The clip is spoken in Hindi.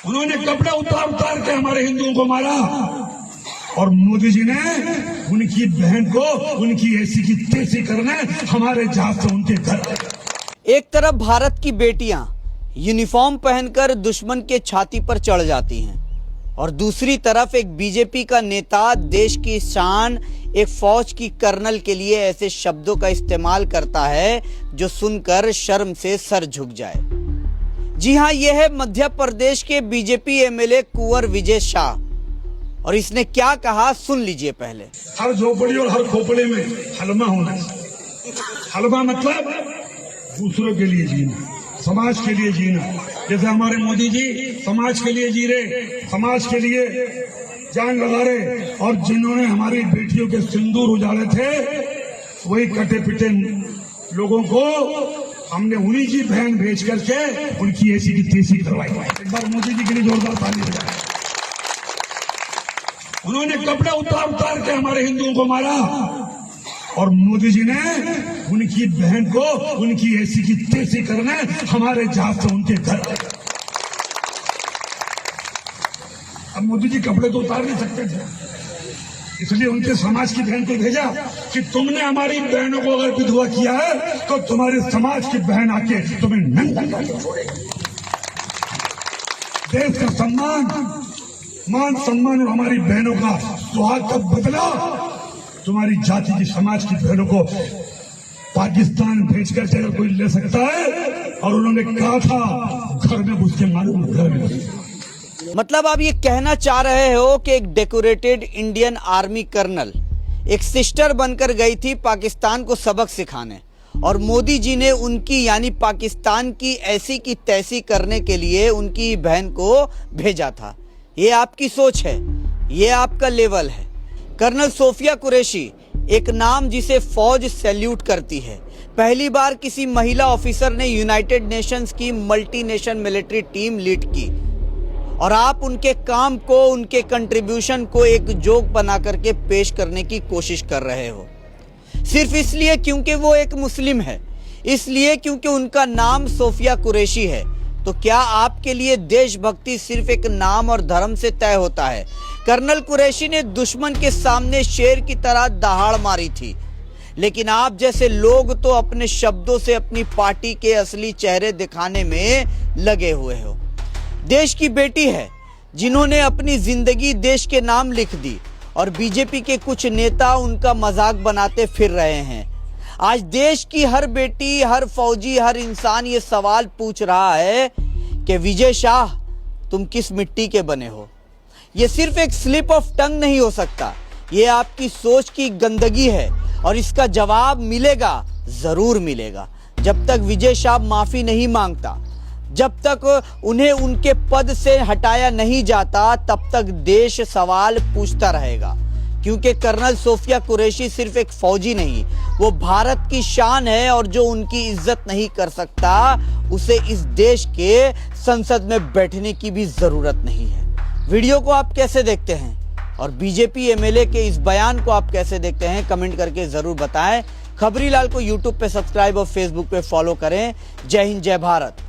उन्होंने कपड़े उतार उतार के हमारे हिंदुओं को मारा और मोदी जी ने उनकी बहन को उनकी ऐसी की तैसी करने हमारे जहाज से उनके घर। एक तरफ भारत की बेटियां यूनिफॉर्म पहनकर दुश्मन के छाती पर चढ़ जाती हैं और दूसरी तरफ एक बीजेपी का नेता देश की शान एक फौज की कर्नल के लिए ऐसे शब्दों का इस्तेमाल करता है जो सुनकर शर्म से सर झुक जाए। जी हां, यह है मध्य प्रदेश के बीजेपी एमएलए कुंवर विजय शाह और इसने क्या कहा सुन लीजिए पहले। हर झोपड़ी और हर खोपड़े में हलमा होना चाहिए। हलमा मतलब दूसरों के लिए जीना, समाज के लिए जीना। जैसे हमारे मोदी जी समाज के लिए जी रहे, समाज के लिए जान लगा रहे और जिन्होंने हमारी बेटियों के सिंदूर उजाड़े थे वही कटे पिटे लोगों को हमने उन्हीं की बहन भेज करके उनकी ऐसी की तैसी करवाई। एक बार मोदी जी के लिए जोरदार ताली बजाएं। उन्होंने कपड़े उतार उतार के हमारे हिंदुओं को मारा और मोदी जी ने उनकी बहन को उनकी ऐसी की तैसी करने हमारे जहाज से उनके घर। अब मोदी जी कपड़े तो उतार नहीं सकते थे, इसलिए उनके समाज की बहन को भेजा कि तुमने हमारी बहनों को अगर विधवा किया है तो तुम्हारे समाज की बहन आके तुम्हें नंगा करके छोड़ेगी। देश का सम्मान, मान सम्मान और हमारी बहनों का सुहाग का बदला तुम्हारी जाति की समाज की बहनों को पाकिस्तान भेजकर अगर कोई ले सकता है, और उन्होंने कहा था घर में घुस के मालूम घर में घुस। मतलब आप ये कहना चाह रहे हो कि एक डेकोरेटेड इंडियन आर्मी कर्नल एक सिस्टर बनकर गई थी पाकिस्तान को सबक सिखाने और मोदी जी ने उनकी यानी पाकिस्तान की ऐसी की तैसी करने के लिए उनकी बहन को भेजा था। ये आपकी सोच है, ये आपका लेवल है। कर्नल सोफिया कुरैशी एक नाम जिसे फौज सैल्यूट करती है। पहली बार किसी महिला ऑफिसर ने यूनाइटेड नेशंस की मल्टीनेशनल मिलिट्री टीम लीड की और आप उनके काम को, उनके कंट्रीब्यूशन को एक जोक बना करके पेश करने की कोशिश कर रहे हो, सिर्फ इसलिए क्योंकि वो एक मुस्लिम है, इसलिए क्योंकि उनका नाम सोफिया कुरैशी है। तो क्या आपके लिए देशभक्ति सिर्फ एक नाम और धर्म से तय होता है? कर्नल कुरैशी ने दुश्मन के सामने शेर की तरह दहाड़ मारी थी, लेकिन आप जैसे लोग तो अपने शब्दों से अपनी पार्टी के असली चेहरे दिखाने में लगे हुए हो। देश की बेटी है जिन्होंने अपनी जिंदगी देश के नाम लिख दी और बीजेपी के कुछ नेता उनका मजाक बनाते फिर रहे हैं। आज देश की हर बेटी, हर फौजी, हर इंसान ये सवाल पूछ रहा है कि विजय शाह तुम किस मिट्टी के बने हो। ये सिर्फ एक स्लिप ऑफ टंग नहीं हो सकता, ये आपकी सोच की गंदगी है और इसका जवाब मिलेगा, जरूर मिलेगा। जब तक विजय शाह माफी नहीं मांगता, जब तक उन्हें उनके पद से हटाया नहीं जाता, तब तक देश सवाल पूछता रहेगा। क्योंकि कर्नल सोफिया कुरैशी सिर्फ एक फौजी नहीं, वो भारत की शान है और जो उनकी इज्जत नहीं कर सकता उसे इस देश के संसद में बैठने की भी जरूरत नहीं है। वीडियो को आप कैसे देखते हैं और बीजेपी एमएलए के इस बयान को आप कैसे देखते हैं, कमेंट करके जरूर बताएं। खबरीलाल को यूट्यूब पे सब्सक्राइब और फेसबुक पे फॉलो करें। जय हिंद, जय भारत।